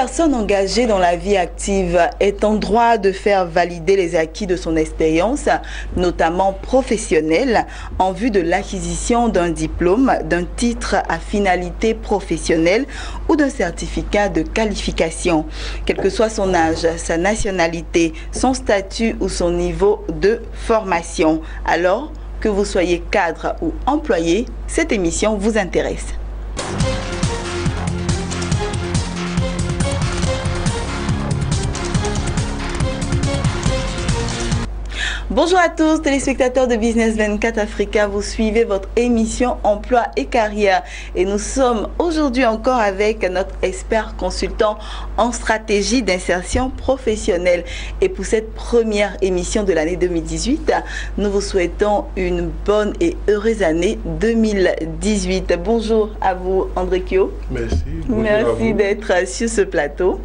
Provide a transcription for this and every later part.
personne engagée dans la vie active est en droit de faire valider les acquis de son expérience, notamment professionnelle, en vue de l'acquisition d'un diplôme, d'un titre à finalité professionnelle ou d'un certificat de qualification, quel que soit son âge, sa nationalité, son statut ou son niveau de formation. Alors, que vous soyez cadre ou employé, cette émission vous intéresse. Bonjour à tous, téléspectateurs de Business 24 Africa, vous suivez votre émission Emploi et Carrière et nous sommes aujourd'hui encore avec notre expert consultant en stratégie d'insertion professionnelle. Et pour cette première émission de l'année 2018, nous vous souhaitons une bonne et heureuse année 2018. Bonjour à vous André Kyo. Merci. Merci d'être sur ce plateau.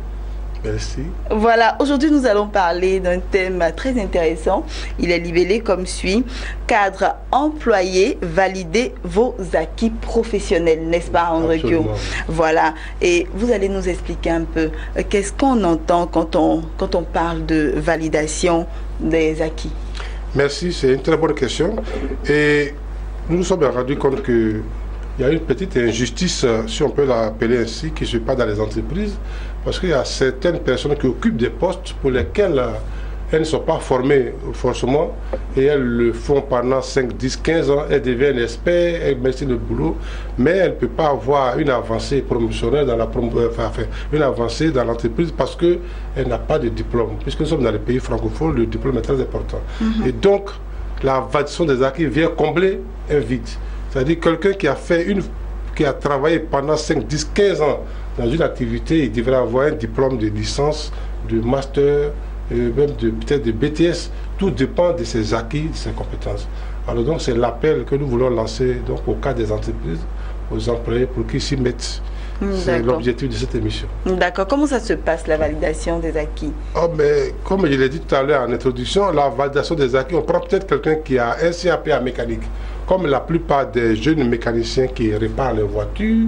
Merci. Voilà, aujourd'hui nous allons parler d'un thème très intéressant. Il est libellé comme suit: cadre employé, validez vos acquis professionnels, n'est-ce pas André Kyo? Voilà, et vous allez nous expliquer un peu qu'est-ce qu'on entend quand on parle de validation des acquis. Merci, c'est une très bonne question. Et nous nous sommes rendus compte qu'il y a une petite injustice, si on peut l'appeler ainsi, qui se passe dans les entreprises, parce qu'il y a certaines personnes qui occupent des postes pour lesquels elles ne sont pas formées forcément, et elles le font pendant 5, 10, 15 ans, elles deviennent experts, elles mettent le boulot, mais elles ne peuvent pas avoir une avancée promotionnelle dans une avancée dans l'entreprise parce qu'elle n'a pas de diplôme. Puisque nous sommes dans les pays francophones, le diplôme est très important. Et donc, la validation des acquis vient combler un vide. C'est-à-dire quelqu'un qui a travaillé pendant 5, 10, 15 ans dans une activité, il devrait avoir un diplôme de licence, de master, même peut-être de BTS. Tout dépend de ses acquis, de ses compétences. Alors donc c'est l'appel que nous voulons lancer donc, au cas des entreprises, aux employés pour qu'ils s'y mettent. C'est l'objectif de cette émission. D'accord. Comment ça se passe, la validation des acquis? Mais comme je l'ai dit tout à l'heure en introduction, la validation des acquis, on prend peut-être quelqu'un qui a un CAP en mécanique, comme la plupart des jeunes mécaniciens qui réparent les voitures,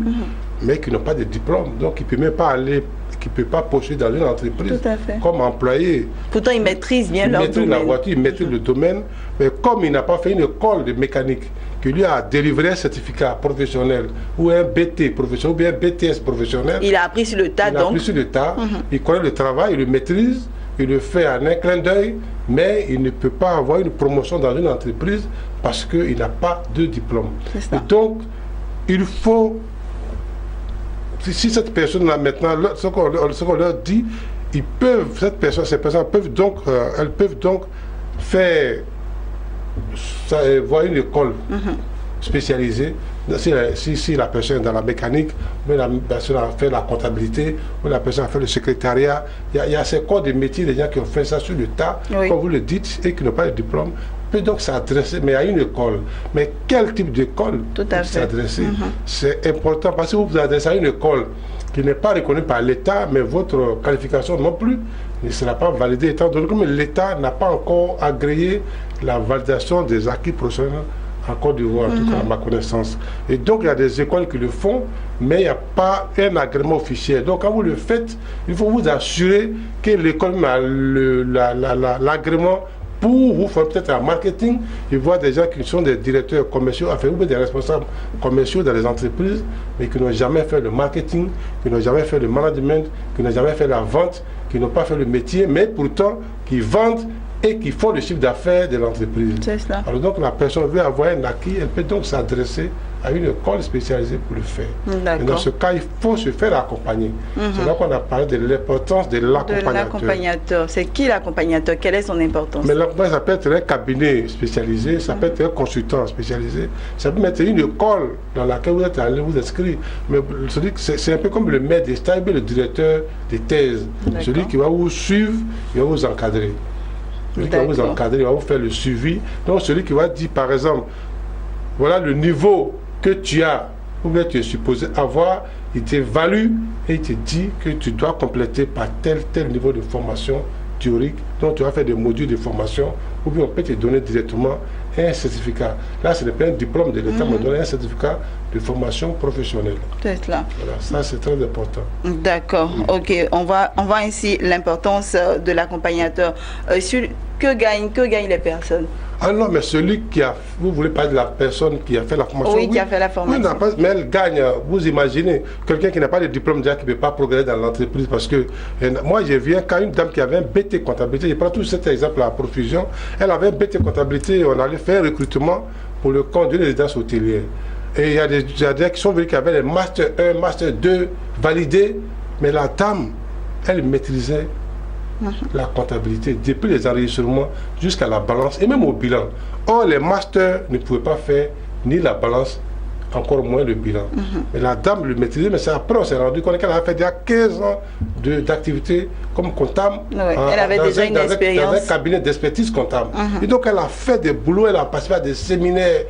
mais qui n'ont pas de diplôme. Donc, il ne peut même pas aller, qui ne peut pas postuler dans une entreprise comme employé. Pourtant, ils maîtrisent bien leur domaine. Ils maîtrisent la voiture, ils maîtrisent le domaine, mais comme il n'a pas fait une école de mécanique, qui lui a délivré un certificat professionnel, ou un BT professionnel, ou bien un BTS professionnel. Il a appris sur le tas, donc. Il a appris sur le tas, il connaît le travail, il le maîtrise, il le fait en un clin d'œil, mais il ne peut pas avoir une promotion dans une entreprise parce qu'il n'a pas de diplôme. Et donc, il faut, si cette personne-là maintenant, ce qu'on leur dit, ils peuvent, ces personnes peuvent donc, elles peuvent donc faire, voir une école spécialisée. Si la personne est dans la mécanique, ou la personne a fait la comptabilité, ou la personne a fait le secrétariat, il y a ces corps de métiers, des gens qui ont fait ça sur le tas, comme vous le dites, et qui n'ont pas de diplôme, peut donc s'adresser, mais à une école. Mais quel type d'école s'adresser? C'est important parce que vous vous adressez à une école qui n'est pas reconnue par l'État, mais votre qualification non plus ne sera pas validée, étant donné que l'État n'a pas encore agréé la validation des acquis professionnels en Côte d'Ivoire, en tout cas à ma connaissance. Et donc il y a des écoles qui le font, mais il n'y a pas un agrément officiel. Donc quand vous le faites, il faut vous assurer que l'école a l'agrément pour vous faire peut-être un marketing. Il voit des gens qui sont des directeurs commerciaux, enfin, ou des responsables commerciaux dans les entreprises, mais qui n'ont jamais fait le marketing, qui n'ont jamais fait le management, qui n'ont jamais fait la vente, qui n'ont pas fait le métier, mais pourtant qui vendent et qui font le chiffre d'affaires de l'entreprise. Alors donc la personne veut avoir un acquis, elle peut donc s'adresser à une école spécialisée pour le faire. Et dans ce cas, il faut se faire accompagner. C'est là qu'on a parlé de l'importance de l'accompagnateur. C'est qui l'accompagnateur? Quelle est son importance? Mais l'accompagnateur, ça peut être un cabinet spécialisé, ça peut être un consultant spécialisé, ça peut être une école dans laquelle vous êtes allé vous inscrire. Mais c'est un peu comme le maître des stages, le directeur des thèses. Celui qui va vous suivre, il va vous encadrer. Celui qui va vous encadrer, il va vous faire le suivi. Donc celui qui va dire, par exemple, voilà le niveau que tu as, ou bien tu es supposé avoir, il t'évalue et il te dit que tu dois compléter par tel niveau de formation théorique. Donc tu vas faire des modules de formation, ou bien on peut te donner directement un certificat. Là, ce n'est pas un diplôme de l'État, mais donner un certificat de formation professionnelle. C'est là. Voilà, ça c'est très important. D'accord, ok. On voit ainsi l'importance de l'accompagnateur. Que gagnent les personnes? Ah non, mais celui qui a... Vous voulez parler de la personne qui a fait la formation? Oui, qui a fait la formation. Oui, mais elle gagne. Vous imaginez, quelqu'un qui n'a pas de diplôme déjà, qui ne peut pas progresser dans l'entreprise. Parce que moi, j'ai vu un cas, une dame qui avait un BT comptabilité. Je prends tout cet exemple à profusion. Elle avait un BT comptabilité. On allait faire un recrutement pour le compte d'une résidence hôtelière. Et il y a des qui sont venus qui avaient les Master 1, Master 2 validés. Mais la dame, elle maîtrisait la comptabilité, depuis les enregistrements jusqu'à la balance et même au bilan. Or, les masters ne pouvaient pas faire ni la balance, encore moins le bilan. Mais la dame le maîtrisait, mais c'est après on s'est rendu compte qu'elle avait fait déjà 15 ans d'activité comme comptable. Oui, elle avait déjà une expérience. Dans un cabinet d'expertise comptable. Et donc, elle a fait des boulots, elle a participé à des séminaires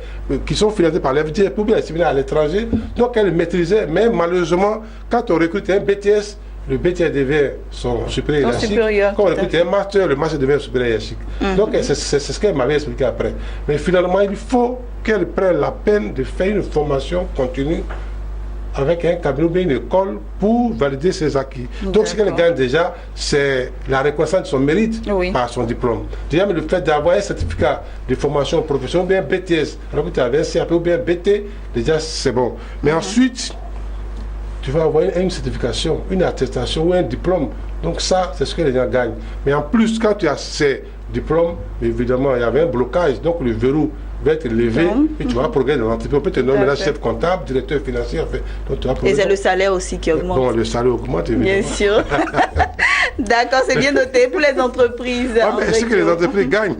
qui sont financés par l'FDF ou bien des séminaires à l'étranger. Donc, elle maîtrisait, mais malheureusement, quand on recrute un BTS, le BTS devient son supérieur hiérarchique. Quand on écoute un master, le master devient supérieur hiérarchique. Donc c'est ce qu'elle m'avait expliqué après. Mais finalement, il faut qu'elle prenne la peine de faire une formation continue avec un cabinet ou bien une école pour valider ses acquis. Donc ce qu'elle gagne déjà, c'est la reconnaissance de son mérite par son diplôme. Déjà, mais le fait d'avoir un certificat de formation professionnelle ou bien BTS, alors que tu avais un CAP ou bien BT, déjà c'est bon. Mais ensuite, tu vas avoir une certification, une attestation ou un diplôme. Donc ça, c'est ce que les gens gagnent. Mais en plus, quand tu as ces diplômes, évidemment, il y avait un blocage. Donc le verrou va être levé et tu vas progresser dans l'entreprise. On peut te nommer chef comptable, directeur financier. Donc, tu vas et c'est le salaire aussi qui augmente. Bon, le salaire augmente, évidemment. Bien sûr. D'accord, c'est bien noté pour les entreprises. Mais est-ce que les entreprises gagnent?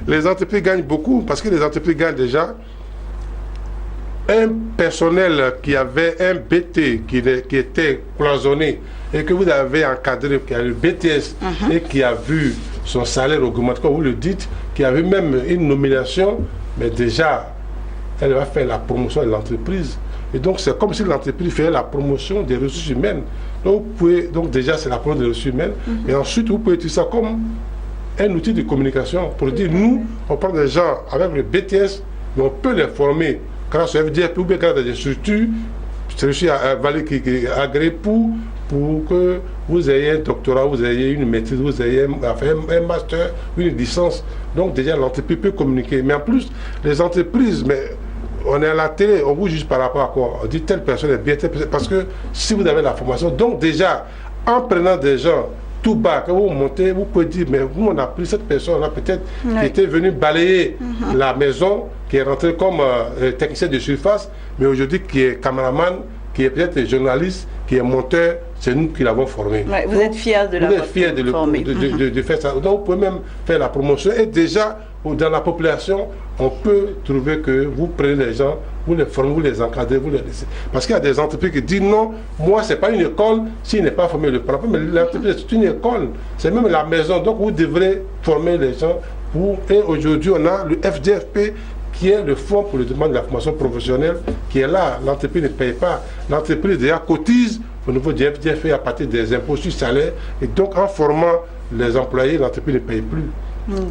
Les entreprises gagnent beaucoup parce que les entreprises gagnent déjà. Un personnel qui avait un BT qui était cloisonné et que vous avez encadré, qui a le BTS et qui a vu son salaire augmenter, comme vous le dites, qui a vu même une nomination, mais déjà, elle va faire la promotion de l'entreprise. Et donc, c'est comme si l'entreprise faisait la promotion des ressources humaines. Donc déjà, c'est la promotion des ressources humaines. Et ensuite, vous pouvez utiliser ça comme un outil de communication pour dire, nous, on prend des gens avec le BTS, mais on peut les former grâce au FDF ou bien grâce à des structures agréées pour que vous ayez un doctorat, vous ayez une maîtrise, vous ayez un master, une licence. Donc déjà l'entreprise peut communiquer. Mais en plus, les entreprises, mais on est à la télé, on vous juge par rapport à quoi? On dit telle personne est bien, telle personne, parce que si vous avez la formation, donc déjà, en prenant des gens tout bas, quand vous montez, vous pouvez dire, mais nous on a pris cette personne-là peut-être qui était venue balayer la maison, qui est rentré comme technicien de surface, mais aujourd'hui qui est caméraman, qui est peut-être journaliste, qui est monteur, c'est nous qui l'avons formé. Ouais, vous êtes fiers de l'avoir formé. De faire ça. Donc vous pouvez même faire la promotion. Et déjà, dans la population, on peut trouver que vous prenez les gens, vous les formez, vous les encadrez, vous les laissez. Parce qu'il y a des entreprises qui disent non, moi c'est pas une école s'il n'est pas formé le propre, mais l'entreprise c'est une école, c'est même la maison. Donc vous devrez former les gens. Et aujourd'hui, on a le FDFP qui est le fonds pour le demande de la formation professionnelle, qui est là. L'entreprise ne paye pas. L'entreprise déjà cotise au niveau du FDFP à partir des impôts sur salaire. Et donc, en formant les employés, l'entreprise ne paye plus.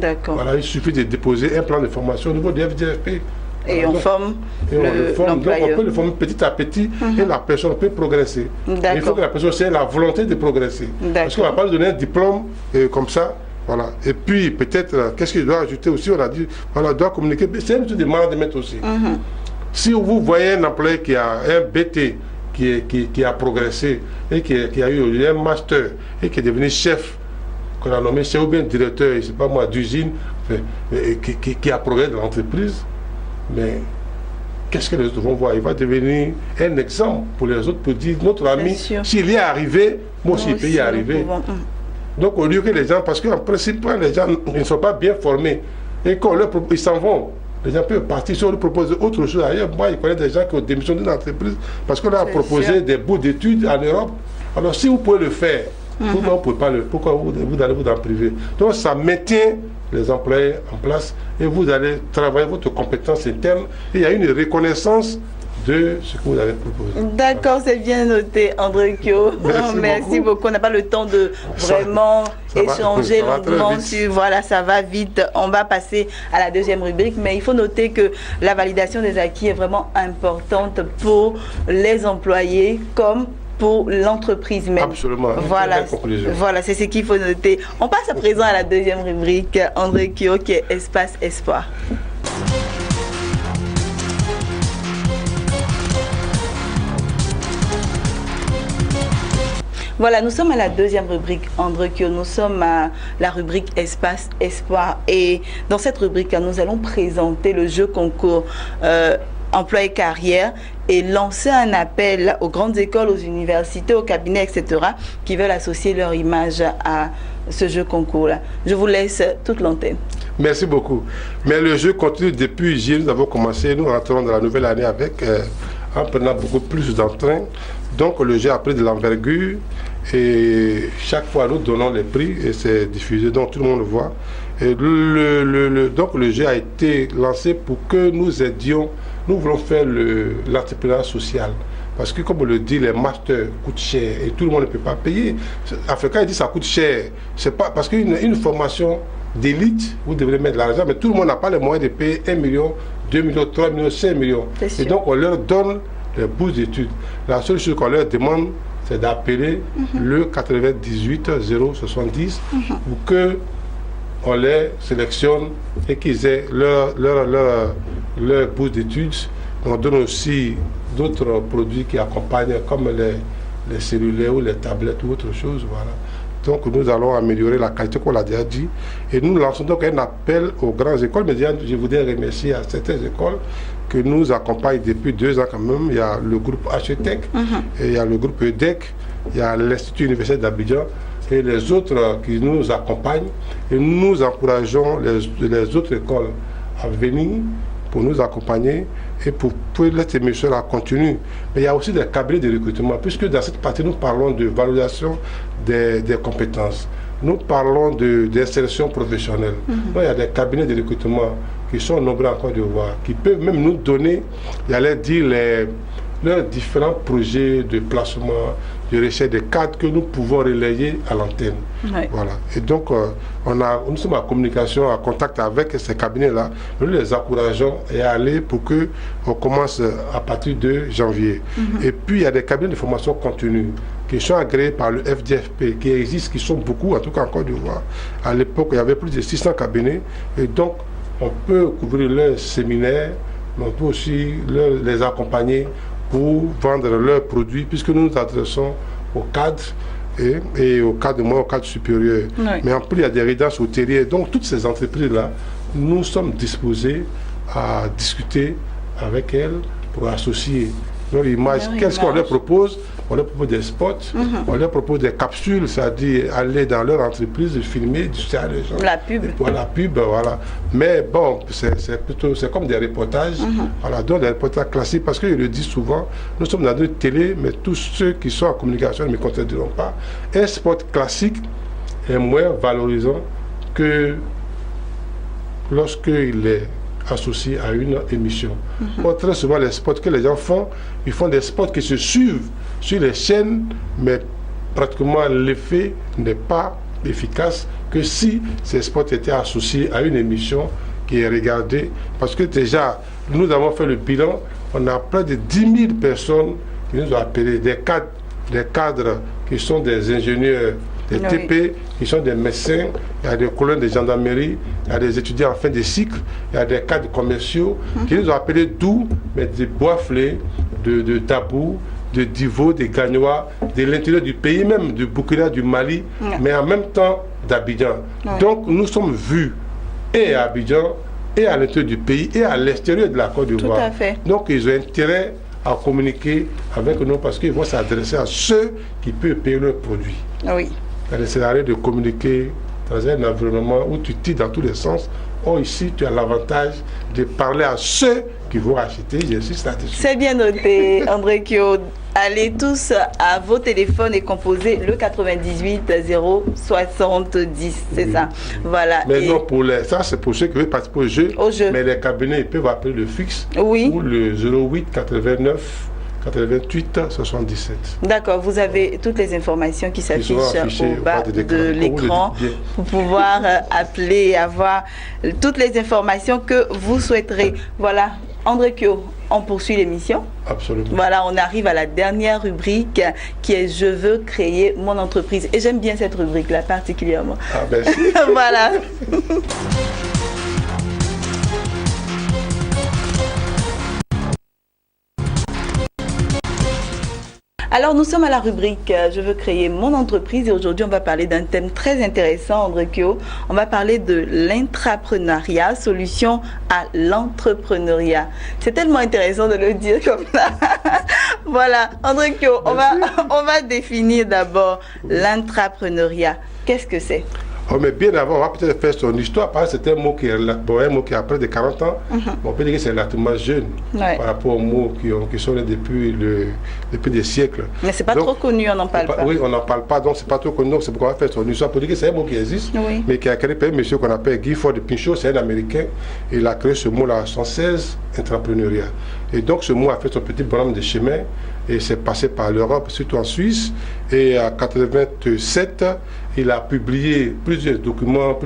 D'accord. Voilà, il suffit de déposer un plan de formation au niveau du FDFP. Et on forme l'employeur. Donc, on peut le former petit à petit et la personne peut progresser. Il faut que la personne ait la volonté de progresser. Parce qu'on ne va pas lui donner un diplôme comme ça. Voilà. Et puis, peut-être, qu'est-ce qu'il doit ajouter aussi? On a dit, voilà, doit communiquer. C'est un truc de management aussi. Si vous voyez un employé qui a un BT, qui a progressé et qui a eu un master et qui est devenu chef, qu'on a nommé chef ou bien directeur, je ne sais pas moi, d'usine, qui a progressé dans l'entreprise, mais qu'est-ce que les autres vont voir? Il va devenir un exemple pour les autres, pour dire, notre ami, s'il y est arrivé, moi aussi, il peut y arriver. Donc, au lieu que les gens, parce qu'en principe, les gens ne sont pas bien formés et qu'on leur propose, ils s'en vont. Les gens peuvent partir si on leur propose autre chose ailleurs. Moi, je connais des gens qui ont démissionné d'une entreprise parce qu'on leur a proposé des bouts d'études en Europe. Alors, si vous pouvez le faire, pourquoi vous ne pouvez pas pourquoi vous allez vous en priver? Donc, ça maintient les employés en place et vous allez travailler votre compétence interne. Et il y a une reconnaissance de ce que vous avez proposé. D'accord, c'est bien noté, André Kyo. Merci beaucoup. On n'a pas le temps de vraiment échanger longuement sur... Voilà, ça va vite. On va passer à la deuxième rubrique, mais il faut noter que la validation des acquis est vraiment importante pour les employés comme pour l'entreprise même. Absolument. Voilà, c'est ce qu'il faut noter. On passe à présent à la deuxième rubrique, André Kyo, qui est Espace Espoir. Voilà, nous sommes à la deuxième rubrique, André Kyo. Nous sommes à la rubrique Espace Espoir. Et dans cette rubrique, nous allons présenter le jeu concours emploi et carrière et lancer un appel aux grandes écoles, aux universités, aux cabinets, etc. qui veulent associer leur image à ce jeu concours-là. Je vous laisse toute l'antenne. Merci beaucoup. Mais le jeu continue depuis hier. Nous avons commencé, nous rentrons dans la nouvelle année avec, en prenant beaucoup plus d'entrain. Donc le jeu a pris de l'envergure et chaque fois nous donnons les prix et c'est diffusé, donc tout le monde le voit. Et donc le jeu a été lancé pour que nous aidions. Nous voulons faire l'entrepreneuriat social. Parce que comme on le dit, les masters coûtent cher et tout le monde ne peut pas payer. Africain dit que ça coûte cher. C'est pas parce qu'une formation d'élite, vous devrez mettre de l'argent, mais tout le monde n'a pas les moyens de payer 1 million, 2 millions, 3 millions, 5 millions. Et donc on leur donne les bourses d'études. La seule chose qu'on leur demande, c'est d'appeler le 98 070 pour que on les sélectionne et qu'ils aient leur bourse d'études. On donne aussi d'autres produits qui accompagnent, comme les cellulaires ou les tablettes ou autre chose. Voilà. Donc nous allons améliorer la qualité, qu'on l'a déjà dit. Et nous lançons donc un appel aux grandes écoles. Mais je voudrais remercier à certaines écoles que nous accompagnent depuis 2 ans quand même. Il y a le groupe HETEC, et il y a le groupe EDEC, il y a l'Institut universitaire d'Abidjan et les autres qui nous accompagnent. Et nous encourageons les autres écoles à venir pour nous accompagner et pour cette émission à continuer. Mais il y a aussi des cabinets de recrutement, puisque dans cette partie, nous parlons de valorisation des compétences. Nous parlons d'insertion professionnelle. Donc, il y a des cabinets de recrutement qui sont nombreux en Côte d'Ivoire, qui peuvent même nous donner, j'allais dire, leurs différents projets de placement, de recherche des cadres que nous pouvons relayer à l'antenne. Voilà. Et donc, nous sommes en communication, en contact avec ces cabinets-là. Nous les encourageons à aller pour qu'on commence à partir de janvier. Et puis, il y a des cabinets de formation continue qui sont agréés par le FDFP, qui existent, qui sont beaucoup, en tout cas en Côte d'Ivoire. À l'époque, il y avait plus de 600 cabinets. Et donc, on peut couvrir leurs séminaires, mais on peut aussi les accompagner pour vendre leurs produits, puisque nous nous adressons aux cadres et aux cadres moins, aux cadres supérieurs. Mais en plus, il y a des résidences hôtelières. Donc, toutes ces entreprises-là, nous sommes disposés à discuter avec elles pour associer leur image. Qu'est-ce qu'on leur propose? On leur propose des spots, on leur propose des capsules, c'est-à-dire aller dans leur entreprise, filmer, distraire les gens. La pub. La pub, voilà. Mais bon, c'est comme des reportages, voilà, donc des reportages classiques, parce que je le dis souvent, nous sommes dans une télé, mais tous ceux qui sont en communication ne me contrediront pas. Un spot classique est moins valorisant que lorsqu'il est associé à une émission. Très souvent, les spots que les gens font, ils font des spots qui se suivent sur les chaînes, mais pratiquement l'effet n'est pas efficace que si ces spots étaient associés à une émission qui est regardée. Parce que déjà, nous avons fait le bilan, on a près de 10 000 personnes qui nous ont appelés, des cadres qui sont des ingénieurs, des TP, qui sont des médecins, il y a des colonnes de gendarmerie, il y a des étudiants en fin de cycle, il y a des cadres commerciaux qui nous ont appelés d'où, mais de Boisflé, de Tabou, de Divo, de Gagnois, de l'intérieur du pays, même du Burkina, du Mali, mais en même temps d'Abidjan. Donc nous sommes vus et à Abidjan, et à l'intérieur du pays, et à l'extérieur de la Côte d'Ivoire. Tout à fait. Donc ils ont intérêt à communiquer avec nous parce qu'ils vont s'adresser à ceux qui peuvent payer leurs produits. Oui. C'est l'arrêt de communiquer dans un environnement où tu tires dans tous les sens. Or ici, tu as l'avantage de parler à ceux qui vont acheter. J'insiste là-dessus. C'est bien noté, André Kyo. Allez tous à vos téléphones et composez le 98 070. C'est ça. Voilà. Mais non, ça c'est pour ceux qui veulent participer au jeu. Mais les cabinets, ils peuvent appeler le fixe ou le 08 89 88 77. D'accord, vous avez toutes les informations qui s'affichent au bas de l'écran pour pouvoir appeler et avoir toutes les informations que vous souhaiterez. Voilà, André Kyo, on poursuit l'émission. Absolument. Voilà, on arrive à la dernière rubrique qui est « Je veux créer mon entreprise ». Et j'aime bien cette rubrique-là particulièrement. Ah, merci. Voilà. Alors, nous sommes à la rubrique « Je veux créer mon entreprise » et aujourd'hui, on va parler d'un thème très intéressant, André Kyo. On va parler de l'intrapreneuriat, solution à l'entrepreneuriat. C'est tellement intéressant de le dire comme ça. Voilà, André Kyo, on va définir d'abord l'intrapreneuriat. Qu'est-ce que c'est? Oh, mais bien avant, on va peut-être faire son histoire, parce que c'est un mot qui a près de 40 ans. On peut dire que c'est relativement jeune par rapport aux mots qui sont là depuis des siècles. Mais c'est pas trop connu, on n'en parle pas. Oui, on n'en parle pas, donc c'est pas trop connu, donc c'est pourquoi on va faire son histoire. Pour dire que c'est un mot qui existe, mais qui a créé par un monsieur qu'on appelle Guy Ford de Pinchot, c'est un Américain. Il a créé ce mot-là en 1916, entrepreneuriat. Et donc ce mot a fait son petit bonhomme de chemin et c'est passé par l'Europe, surtout en Suisse. Et en 1987, il a publié plusieurs documents,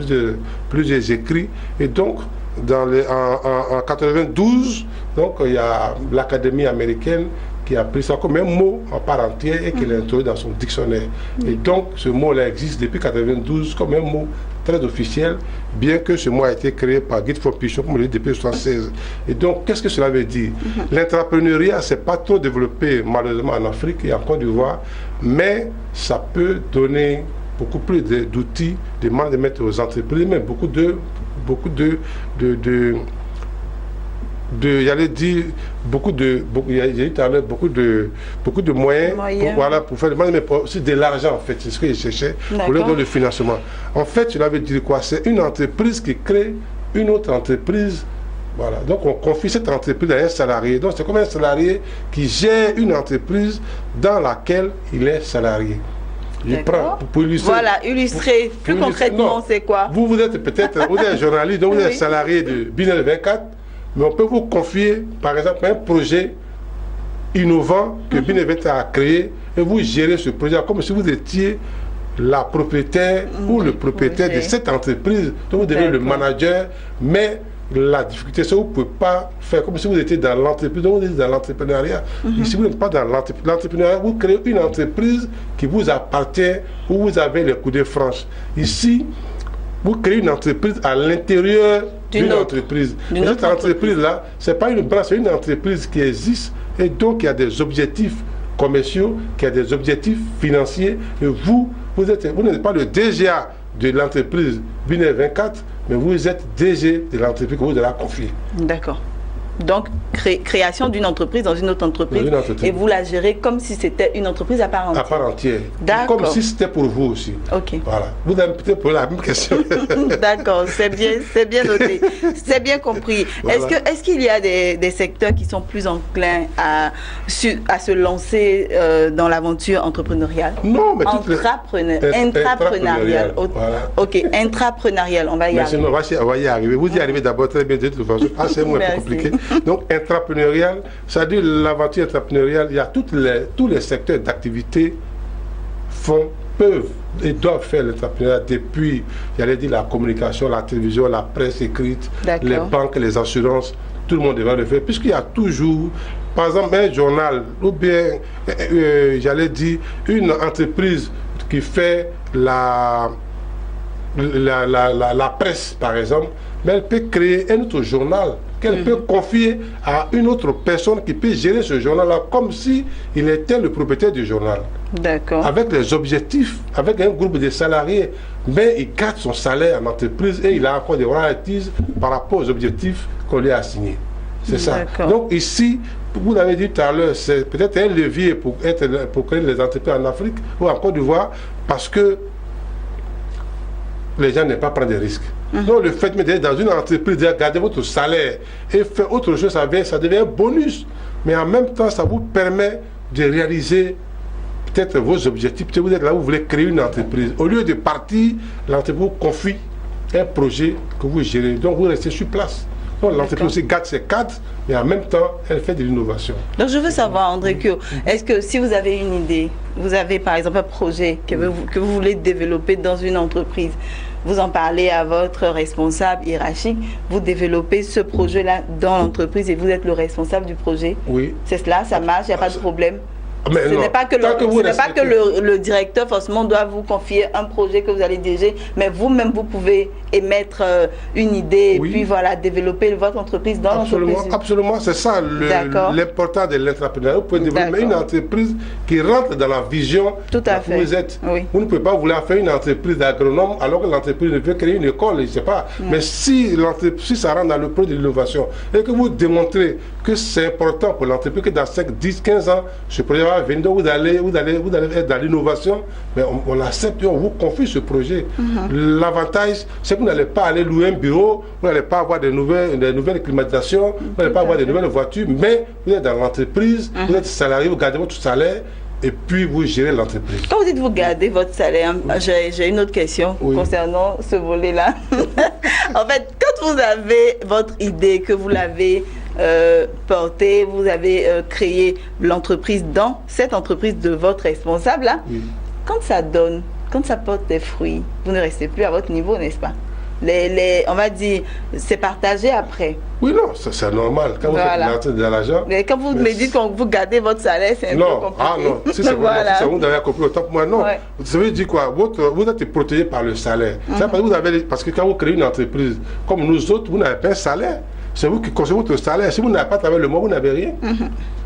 plusieurs écrits. Et donc, en 1992, donc, il y a l'Académie américaine qui a pris ça comme un mot en part entière et qui l'a introduit dans son dictionnaire. Et donc, ce mot-là existe depuis 1992 comme un mot très officiel, bien que ce mot a été créé par Guy Ford Pinchot, comme on le dit, depuis 1976. Et donc, qu'est-ce que cela veut dire? L'entrepreneuriat, c'est pas trop développé, malheureusement, en Afrique et en Côte d'Ivoire, mais ça peut donner beaucoup plus d'outils, de moyens de mettre aux entreprises, mais beaucoup de moyens pour faire mais aussi de l'argent en fait, c'est ce que je cherchais pour leur donner le financement. En fait, cela veut dire quoi? C'est une entreprise qui crée une autre entreprise. Voilà, donc on confie cette entreprise à un salarié. Donc c'est comme un salarié qui gère une entreprise dans laquelle il est salarié. Je prends pour illustrer. Voilà, illustrer. Plus concrètement, c'est quoi? Vous êtes peut-être, vous êtes journaliste, donc vous êtes salarié de Binel 24, mais on peut vous confier, par exemple, un projet innovant que Binel 24 a créé et vous gérez ce projet comme si vous étiez la propriétaire ou le propriétaire de cette entreprise. Donc vous devenez le manager, mais la difficulté, c'est que vous ne pouvez pas faire comme si vous étiez dans l'entreprise. Donc vous êtes dans l'entrepreneuriat. Si vous n'êtes pas dans l'entrepreneuriat, vous créez une entreprise qui vous appartient, où vous avez les coudées franches. Ici, vous créez une entreprise à l'intérieur d'une entreprise. Et cette entreprise-là, ce n'est pas une branche, c'est une entreprise qui existe et donc il y a des objectifs commerciaux, qui a des objectifs financiers. Et vous n'êtes pas le DGA de l'entreprise Binel 24, mais vous êtes DG de l'entreprise que vous allez confier. D'accord. Donc, création d'une entreprise dans une autre entreprise, et vous la gérez comme si c'était une entreprise à part entière. À part entière. Comme si c'était pour vous aussi. Ok. Voilà. Vous avez peut-être posé la même question. D'accord, c'est bien noté. C'est bien compris. Voilà. Est-ce qu'il y a des secteurs qui sont plus enclins à se lancer dans l'aventure entrepreneuriale? Non, mais intrapreneuriale. Voilà. Ok, intrapreneuriale, on va y arriver. On va y arriver. Vous y arrivez d'abord très bien de toute façon. Ah, c'est moins compliqué. Donc, intrapreneurial, ça dit l'aventure entrepreneuriale, il y a tous les secteurs d'activité peuvent et doivent faire l'entrepreneuriat depuis, j'allais dire, la communication, la télévision, la presse écrite, les banques, les assurances, tout le monde devrait le faire, puisqu'il y a toujours, par exemple, un journal, ou bien, j'allais dire, une entreprise qui fait la presse, par exemple, mais elle peut créer un autre journal qu'elle peut confier à une autre personne qui peut gérer ce journal-là comme si il était le propriétaire du journal. D'accord. Avec les objectifs, avec un groupe de salariés, mais il garde son salaire en entreprise et il a encore des royalties par rapport aux objectifs qu'on lui a assignés. C'est ça. Donc ici, vous l'avez dit tout à l'heure, c'est peut-être un levier pour créer les entreprises en Afrique ou en Côte d'Ivoire, parce que les gens n'aiment pas prendre des risques. Donc le fait d'être dans une entreprise, de garder votre salaire et faire autre chose, ça devient un bonus. Mais en même temps, ça vous permet de réaliser peut-être vos objectifs. Peut-être vous êtes là, vous voulez créer une entreprise. Au lieu de partir, l'entreprise vous confie un projet que vous gérez. Donc vous restez sur place. Donc l'entreprise aussi garde ses cadres, mais en même temps, elle fait de l'innovation. Donc je veux savoir, André Kyo, est-ce que si vous avez une idée, vous avez par exemple un projet que vous voulez développer dans une entreprise, vous en parlez à votre responsable hiérarchique, vous développez ce projet-là dans l'entreprise et vous êtes le responsable du projet. Oui. C'est cela, ça marche, il n'y a pas de problème. Mais ce n'est pas que, le directeur forcément doit vous confier un projet que vous allez diriger, mais vous-même vous pouvez émettre une idée et puis voilà, développer votre entreprise dans l'entreprise. Absolument, c'est ça l'important de l'entrepreneuriat. Vous pouvez développer une entreprise qui rentre dans la vision où vous êtes. Oui. Vous ne pouvez pas vouloir faire une entreprise d'agronome alors que l'entreprise veut créer une école, je ne sais pas. Mais si ça rentre dans le projet de l'innovation et que vous démontrez que c'est important pour l'entreprise que dans 5, 10, 15 ans, ce projet va venir, vous allez être dans l'innovation, mais on l'accepte et on vous confie ce projet. L'avantage, c'est que vous n'allez pas aller louer un bureau, vous n'allez pas avoir des nouvelles climatisations, vous n'allez pas avoir des nouvelles voitures, mais vous êtes dans l'entreprise, vous êtes salarié, vous gardez votre salaire et puis vous gérez l'entreprise. Quand vous dites vous gardez votre salaire, j'ai une autre question concernant ce volet-là. En fait, quand vous avez votre idée, que vous l'avez portée, vous avez créé l'entreprise dans cette entreprise de votre responsable là, quand ça donne, quand ça porte des fruits, vous ne restez plus à votre niveau, n'est-ce pas? On va dire, c'est partagé après. Oui, non, c'est normal. Quand vous faites de l'argent. Mais quand vous me dites que vous gardez votre salaire, c'est un peu compliqué. Ah non, si c'est vous avez compris autant pour moi, non. Ça veut dire quoi? Vous êtes protégé par le salaire. Parce que quand vous créez une entreprise, comme nous autres, vous n'avez pas un salaire. C'est vous qui concevez votre salaire. Si vous n'avez pas travaillé le mois, vous n'avez rien.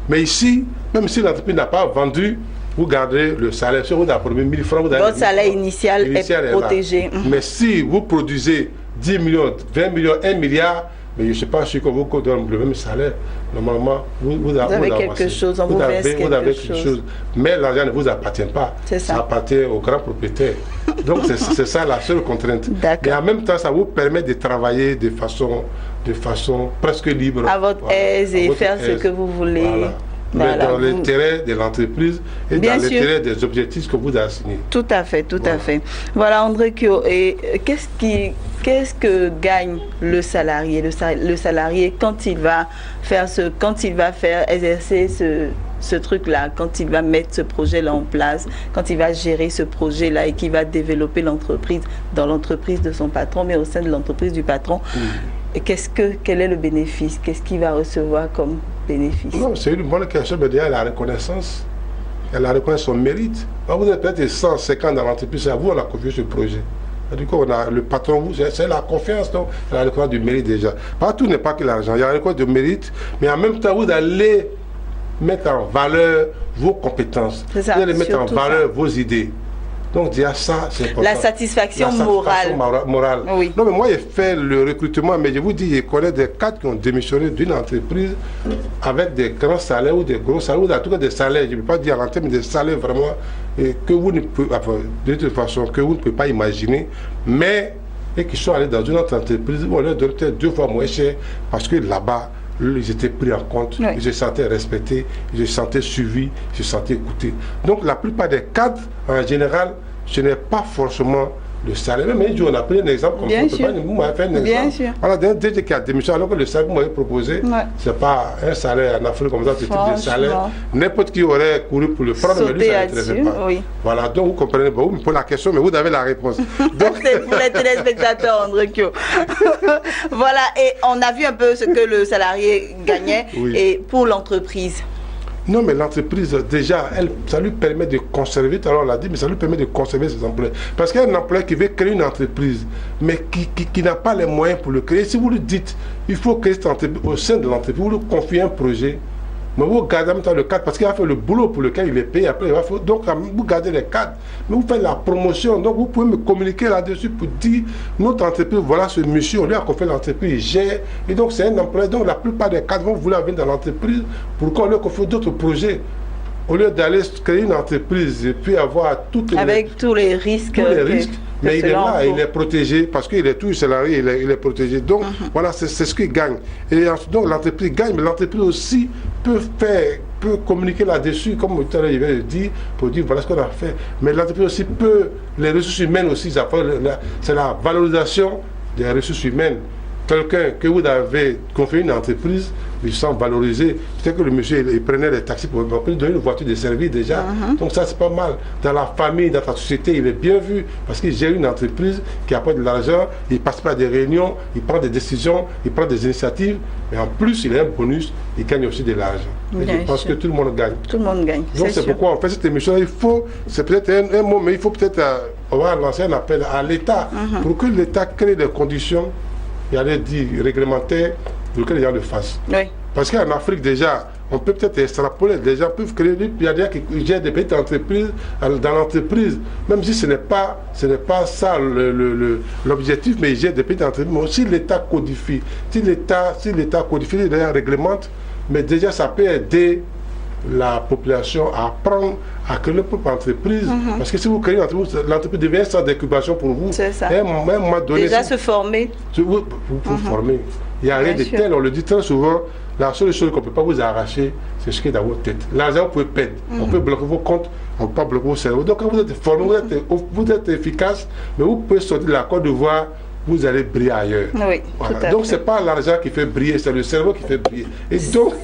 Mais ici, même si l'entreprise n'a pas vendu, vous gardez le salaire. Si vous avez promis 1000 francs, vous avez votre salaire initial est protégé. Mais si vous produisez 10 millions, 20 millions, 1 milliard, mais je ne suis pas sûr que vous donne le même salaire. Normalement, vous avez quelque chose, vous avez quelque chose. Mais l'argent ne vous appartient pas. Ça appartient au grand propriétaire. Donc c'est ça la seule contrainte. Et en même temps, ça vous permet de travailler de façon presque libre. À votre aise et faire ce que vous voulez. Mais dans l'intérêt de l'entreprise et dans l'intérêt des objectifs que vous avez assignés. Tout à fait, tout à fait. Voilà, André Kyo, et qu'est-ce que gagne le salarié? Le salarié, quand il va exercer ce truc-là, quand il va mettre ce projet-là en place, quand il va gérer ce projet-là et qu'il va développer l'entreprise dans l'entreprise de son patron, mais au sein de l'entreprise du patron, et quel est le bénéfice? Qu'est-ce qu'il va recevoir comme bénéfice? Non, c'est une bonne question, mais déjà, la reconnaissance. Elle a reconnu son mérite. Alors, vous êtes peut-être 150 dans l'entreprise, c'est à vous on a confié ce projet. Du coup, on a le patron, c'est la confiance, donc elle a reconnu du mérite déjà. Tout n'est pas que l'argent, il y a reconnu du mérite, mais en même temps, vous allez mettre en valeur vos compétences. Vous allez mettre en valeur vos idées. Donc déjà ça, c'est important. La satisfaction morale. Oui. Non mais moi j'ai fait le recrutement, mais je vous dis, je connais des cadres qui ont démissionné d'une entreprise avec des grands salaires ou des gros salaires, ou en tout cas des salaires, je ne peux pas dire en termes, mais des salaires vraiment que vous ne pouvez, de toute façon, que vous ne pouvez pas imaginer, mais et qui sont allés dans une autre entreprise, on leur donne peut-être 2 fois moins cher parce que là-bas, ils étaient pris en compte, ils se sentaient respectés, ils se sentaient suivis, ils se sentaient écoutés. Donc la plupart des cadres, en général, ce n'est pas forcément le salaire. Même un jour, on a pris un exemple comme ça. Vous m'avez fait un exemple. Bien sûr. Voilà, d'un DG qui a démissionné, alors que le salaire que vous m'avez proposé, ce n'est pas un salaire en Afrique comme ça, ce type de salaire. N'importe qui aurait couru pour le prendre, mais lui, ça ne l'intéressait pas. Voilà, donc vous comprenez, vous me posez la question, mais vous avez la réponse. Donc, c'est pour les téléspectateurs, André Kyo. Voilà, et on a vu un peu ce que le salarié gagnait et pour l'entreprise. Non, mais l'entreprise, déjà, ça lui permet de conserver, alors on l'a dit, mais ça lui permet de conserver ses employés. Parce qu'il y a un employé qui veut créer une entreprise, mais qui n'a pas les moyens pour le créer. Si vous lui dites, il faut créer cette entreprise, au sein de l'entreprise, vous lui confiez un projet, mais vous gardez en même temps le cadre, parce qu'il va faire le boulot pour lequel il est payé, après il va faire, donc vous gardez les cadres, mais vous faites la promotion, donc vous pouvez me communiquer là-dessus pour dire, notre entreprise, voilà ce monsieur, on lui a confié l'entreprise, il gère, et donc c'est un employé, donc la plupart des cadres vont vouloir venir dans l'entreprise pour qu'on leur confie d'autres projets. au lieu d'aller créer une entreprise et puis avoir tous les risques, mais il est là, il est protégé parce qu'il est toujours salarié, il est protégé. Donc voilà, c'est ce qu'il gagne. Et donc l'entreprise gagne, mais l'entreprise aussi peut communiquer là-dessus, comme tout à l'heure il vient de dire, pour dire voilà ce qu'on a fait. Mais l'entreprise aussi peut, les ressources humaines aussi, c'est la valorisation des ressources humaines. Quelqu'un que vous avez confié une entreprise, il sent valorisé. Peut-être que le monsieur il prenait les taxis pour donner une voiture de service déjà. Donc ça c'est pas mal. Dans la famille, dans ta société, il est bien vu parce qu'il gère une entreprise qui apporte de l'argent, il participe à des réunions, il prend des décisions, il prend des initiatives. Mais en plus, il a un bonus, il gagne aussi de l'argent. Je pense que tout le monde gagne. Tout le monde gagne. Donc c'est pourquoi on fait cette émission. C'est peut-être un mot, mais il faut peut-être on va lancer un appel à l'État pour que l'État crée des conditions, il y a des dits réglementaires pour que les gens le fassent. Oui. Parce qu'en Afrique déjà, on peut peut-être extrapoler, les gens peuvent créer, il y a des gens qui gèrent des petites entreprises dans l'entreprise, même si ce n'est pas ça l'objectif, mais ils gèrent des petites entreprises. Mais si l'État codifie, si l'État codifie, il réglemente, mais déjà ça peut aider la population à apprendre à créer leur propre entreprise. Parce que si vous créez une entreprise, l'entreprise devient un centre d'incubation pour vous. C'est ça. Et à un moment donné, déjà se former. Vous former. Il n'y a rien de tel, on le dit très souvent, la seule chose qu'on ne peut pas vous arracher, c'est ce qui est dans votre tête. L'argent, vous pouvez perdre. On peut bloquer vos comptes, on ne peut pas bloquer vos cerveaux. Donc quand vous êtes formé, vous êtes efficace, mais vous pouvez sortir de la Côte d'Ivoire, vous allez briller ailleurs. Oui, voilà. Donc ce n'est pas l'argent qui fait briller, c'est le cerveau qui fait briller. Et donc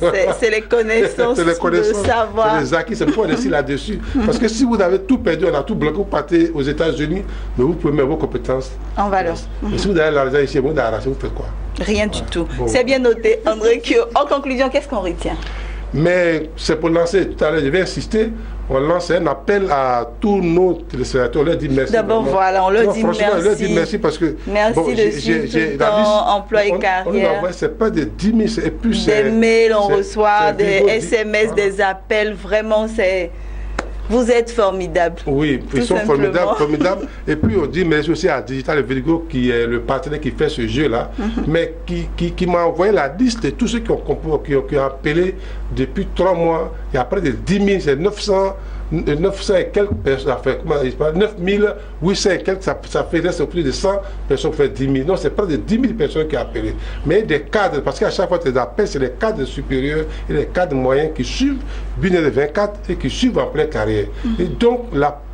c'est les connaissances, le savoir. C'est les acquis, c'est pourquoi on est ici là-dessus. Parce que si vous avez tout perdu, on a tout bloqué, vous partez aux États-Unis, mais vous pouvez mettre vos compétences en valeur. Mais si vous avez l'argent ici, vous arrachez, vous faites quoi? Rien du tout. Bon. C'est bien noté, André Kyo. En conclusion, qu'est-ce qu'on retient? Mais c'est pour lancer, tout à l'heure, je vais insister, on lance un appel à tous nos téléspectateurs, on leur dit merci. D'abord, voilà, on leur dit merci. On leur dit merci parce que... Merci de suivre tout le temps, emploi et carrière. C'est pas des 10 000, et plus... Des mails, on reçoit, des SMS, des appels, vraiment, c'est... Vous êtes formidables. Oui, ils sont formidables. Et puis on dit merci aussi à Digital Virgo qui est le partenaire qui fait ce jeu-là, mais qui m'a envoyé la liste de tous ceux qui ont appelé depuis 3 mois. Il y a près de 10 000, c'est 900 et quelques personnes, ça fait, 9800 et quelques, ça fait reste plus de 100 personnes qui font 10 000. Non, c'est près de 10 000 personnes qui ont appelé. Mais des cadres, parce qu'à chaque fois que tu appelles, c'est les cadres supérieurs et les cadres moyens qui suivent Business 24 et qui suivent en pleine carrière. Et donc,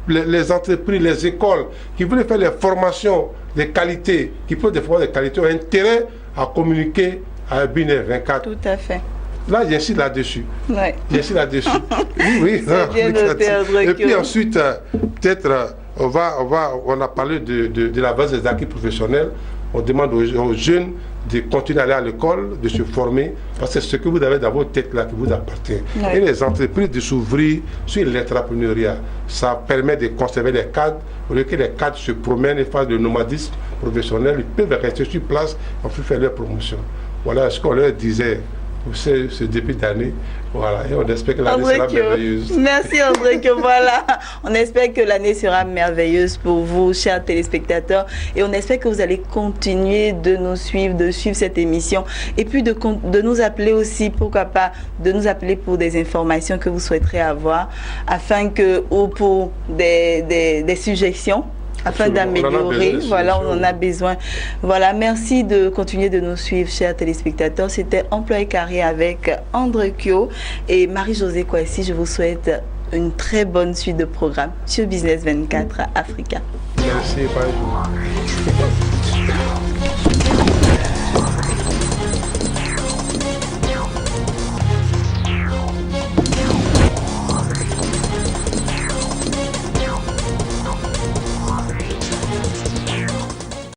les entreprises, les écoles qui veulent faire les formations de qualité, qui font des formations de qualité, ont intérêt à communiquer à Business 24. Tout à fait. Là, j'insiste là-dessus. Oui. J'insiste là-dessus. Oui. Et puis ensuite, peut-être, on a parlé de la base des acquis professionnels. On demande aux jeunes de continuer à aller à l'école, de se former, parce que c'est ce que vous avez dans votre tête là qui vous appartient. Oui. Et les entreprises de s'ouvrir sur l'entrepreneuriat. Ça permet de conserver les cadres, au lieu que les cadres se promènent et fassent le nomadisme professionnel, ils peuvent rester sur place, on peut faire leur promotion. Voilà ce qu'on leur disait. Ce début d'année, voilà, et on espère que l'année sera merveilleuse. Merci André Kyo, voilà, on espère que l'année sera merveilleuse pour vous, chers téléspectateurs, et on espère que vous allez continuer de nous suivre, de suivre cette émission, et puis de nous appeler aussi, pourquoi pas, de nous appeler pour des informations que vous souhaiterez avoir, afin que, ou pour des suggestions, afin d'améliorer, voilà, on en a besoin. Voilà, merci de continuer de nous suivre, chers téléspectateurs. C'était Emploi et carrière avec André Kyo et Marie-Josée Kouassi. Je vous souhaite une très bonne suite de programmes sur Business 24 Africa. Merci, bonjour.